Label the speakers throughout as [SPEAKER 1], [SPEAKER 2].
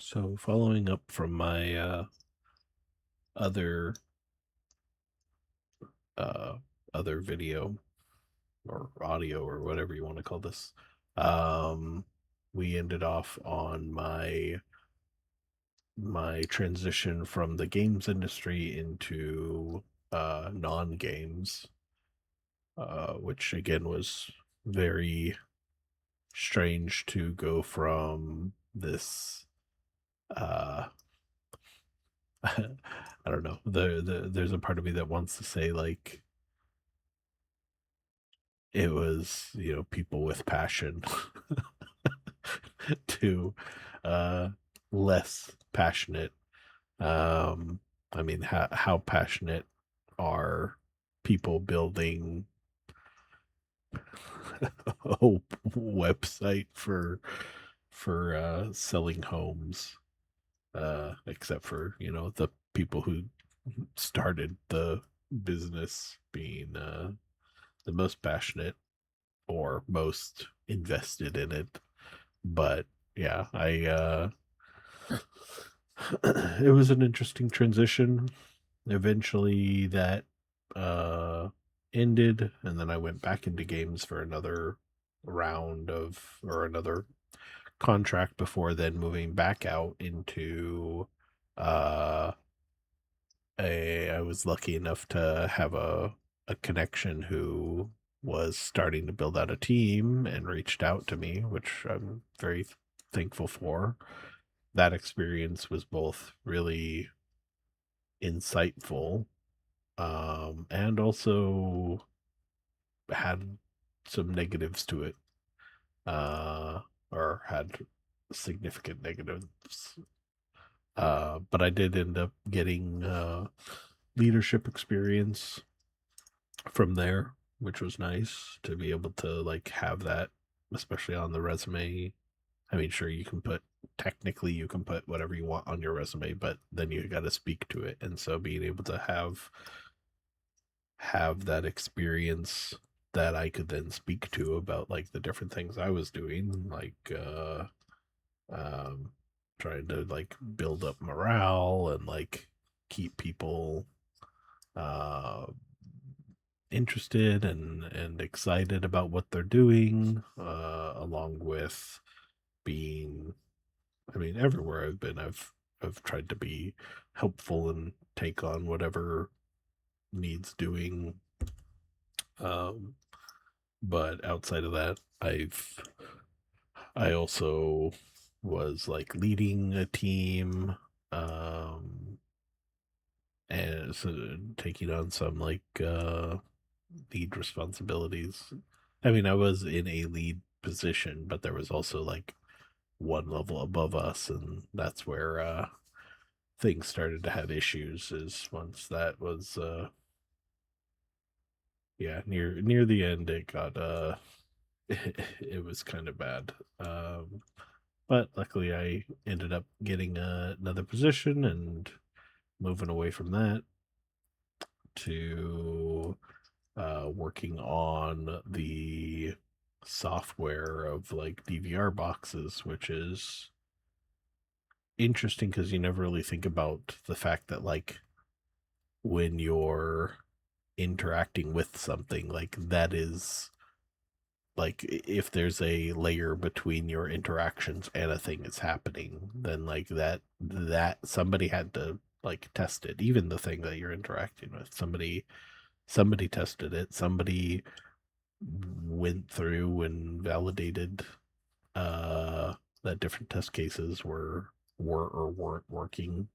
[SPEAKER 1] So following up from my other uh other video or audio or whatever you want to call this, um we ended off on my transition from the games industry into non-games, which again was very strange to go from this uh I don't know. There's a part of me that wants to say like it was, people with passion to uh less passionate. Um I mean, how passionate are people building a website for selling homes, except for, the people who started the business being the most passionate or most invested in it. But yeah, I it was an interesting transition. Eventually that uh ended, and then I went back into games for another round of or another contract before then moving back out into uh I was lucky enough to have a connection who was starting to build out a team and reached out to me, which I'm very thankful for. That experience was both really insightful, and also had some negatives to it, uh, or had significant negatives. But I did end up getting leadership experience from there, which was nice to be able to like have that, especially on the resume. I mean, sure, technically you can put whatever you want on your resume, but then you got to speak to it. And so being able to have that experience that I could then speak to about like the different things I was doing, like um trying to like build up morale and like keep people uh interested and excited about what they're doing, along with being, I mean, everywhere I've been, I've tried to be helpful and take on whatever needs doing. Um, but outside of that, I also was like leading a team, um, and so taking on some like lead responsibilities. I mean, I was in a lead position, but there was also like one level above us, and that's where things started to have issues. Is once that was yeah, near the end, it got it was kind of bad. But luckily, I ended up getting another position and moving away from that to working on the software of like DVR boxes, which is interesting because you never really think about the fact that like when you're interacting with something like that is like if there's a layer between your interactions and a thing is happening, then like that somebody had to like test it. Even the thing that you're interacting with, somebody tested it, somebody went through and validated uh that different test cases were or weren't working.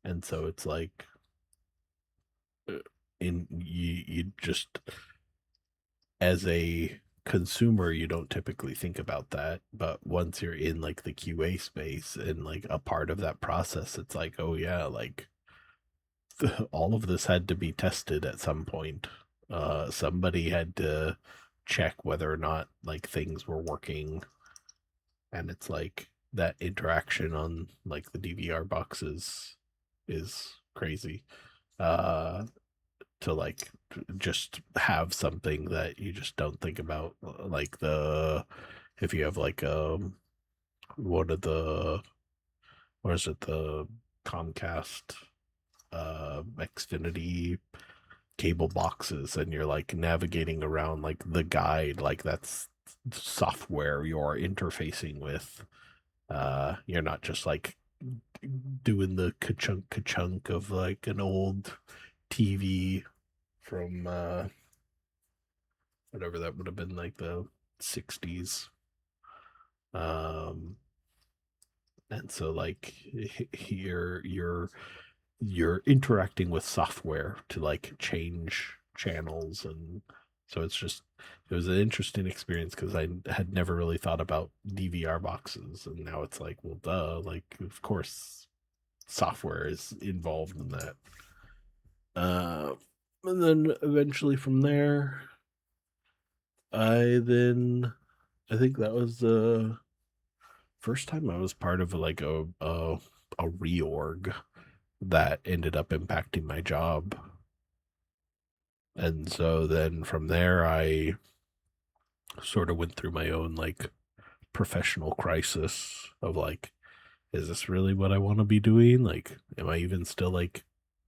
[SPEAKER 1] And so it's like in you just as a consumer you don't typically think about that, but once you're in like the QA space and like a part of that process, it's like, oh yeah, like all of this had to be tested at some point. Somebody had to check whether or not like things were working, and it's like that interaction on like the DVR boxes is crazy. Uh to like just have something that you just don't think about, like the if you have like one of the what is it, the Comcast Xfinity cable boxes, and you're like navigating around like the guide, like that's software you're interfacing with. You're not just like doing the ka-chunk of like an old TV from whatever that would have been, like the 60s. Um and so like you're interacting with software to like change channels, and so it was an interesting experience because I had never really thought about DVR boxes, and now it's like, well, duh, like of course software is involved in that. Uh, and then eventually from there, I think that was the first time I was part of like a reorg that ended up impacting my job. And so then from there, I sort of went through my own like professional crisis of like, is this really what I want to be doing? Like, am I even still like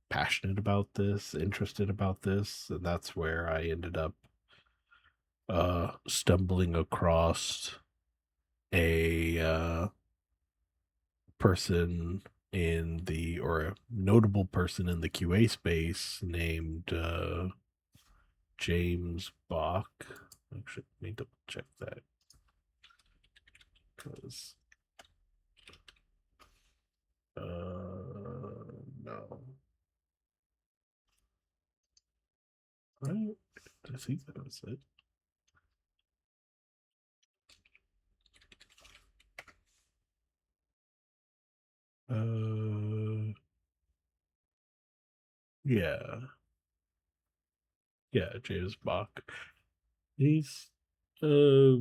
[SPEAKER 1] passionate about this, interested about this? And that's where I ended up stumbling across a person in the, or a notable person in the QA space named James Bach. Actually, need to check that because no, right? I think that was it. Yeah, yeah, James Bach. He's uh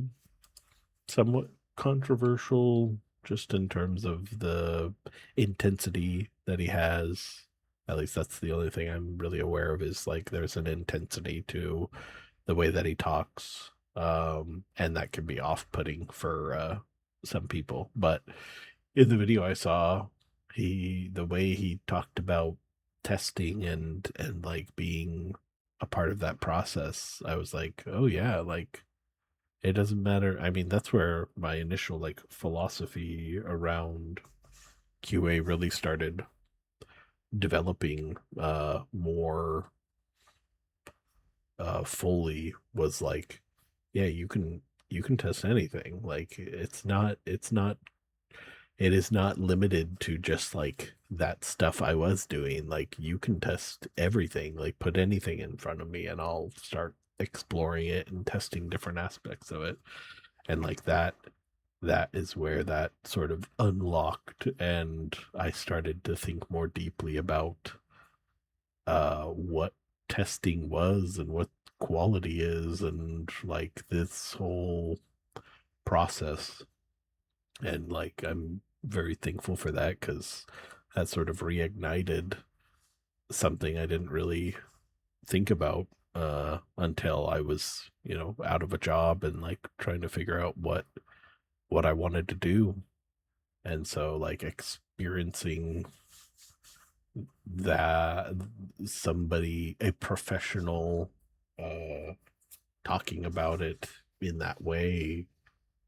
[SPEAKER 1] somewhat controversial just in terms of the intensity that he has. At least that's the only thing I'm really aware of, is like there's an intensity to the way that he talks. And that can be off-putting for some people. But in the video I saw, the way he talked about testing and like being a part of that process, I was like, oh yeah, like it doesn't matter. I mean, that's where my initial like philosophy around QA really started developing more fully, was like, yeah, you can test anything. Like it is not limited to just like that stuff I was doing. Like you can test everything. Like put anything in front of me and I'll start exploring it and testing different aspects of it. And like that is where that sort of unlocked, and I started to think more deeply about what testing was and what quality is, and like this whole process. And like I'm very thankful for that because that sort of reignited something I didn't really think about until I was, you know, out of a job and like trying to figure out what I wanted to do. And so like experiencing that, somebody, a professional uh talking about it in that way,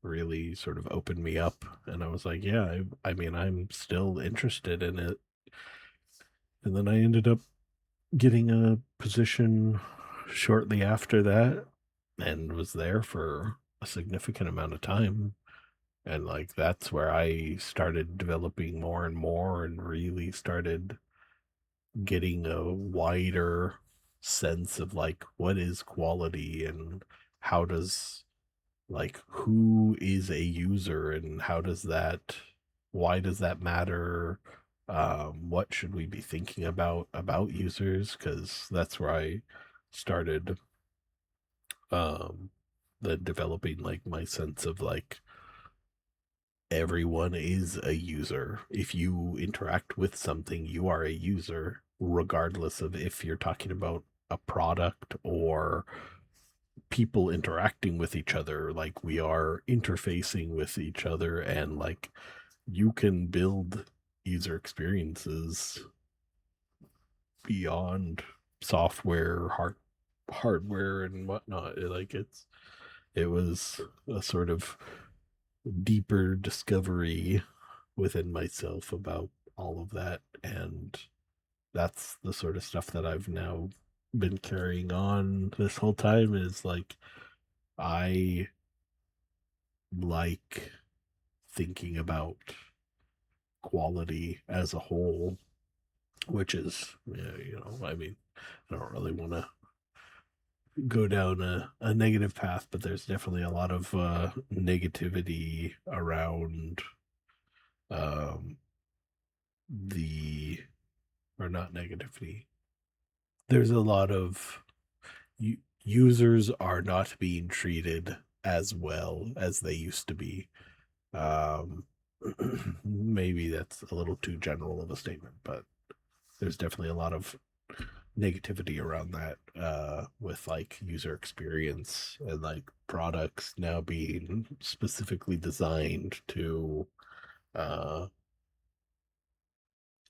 [SPEAKER 1] really sort of opened me up, and I was like, yeah, I mean, I'm still interested in it. And then I ended up getting a position shortly after that and was there for a significant amount of time. And like that's where I started developing more and more and really started getting a wider sense of like what is quality, and how does, like, who is a user, and how does that, why does that matter? What should we be thinking about users? Because that's where I started um the developing like my sense of like everyone is a user. If you interact with something, you are a user, regardless of if you're talking about a product or people interacting with each other. Like we are interfacing with each other, and like you can build user experiences beyond software, hardware, and whatnot. It was a sort of deeper discovery within myself about all of that, and that's the sort of stuff that I've now been carrying on this whole time. Is like I like thinking about quality as a whole, which is, yeah, I mean, I don't really want to go down a negative path, but there's definitely a lot of negativity around um, the, or not negativity. There's a lot of users are not being treated as well as they used to be. Um, maybe that's a little too general of a statement, but there's definitely a lot of negativity around that with like user experience and like products now being specifically designed to uh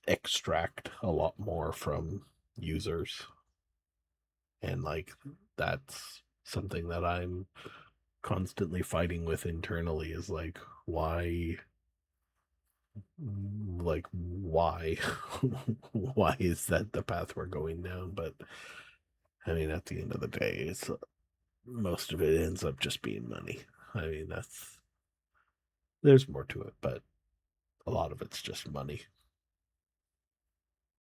[SPEAKER 1] extract a lot more from users, and like that's something that I'm constantly fighting with internally, is like why why is that the path we're going down? But I mean, at the end of the day, it's most of it ends up just being money. I mean, there's more to it, but a lot of it's just money.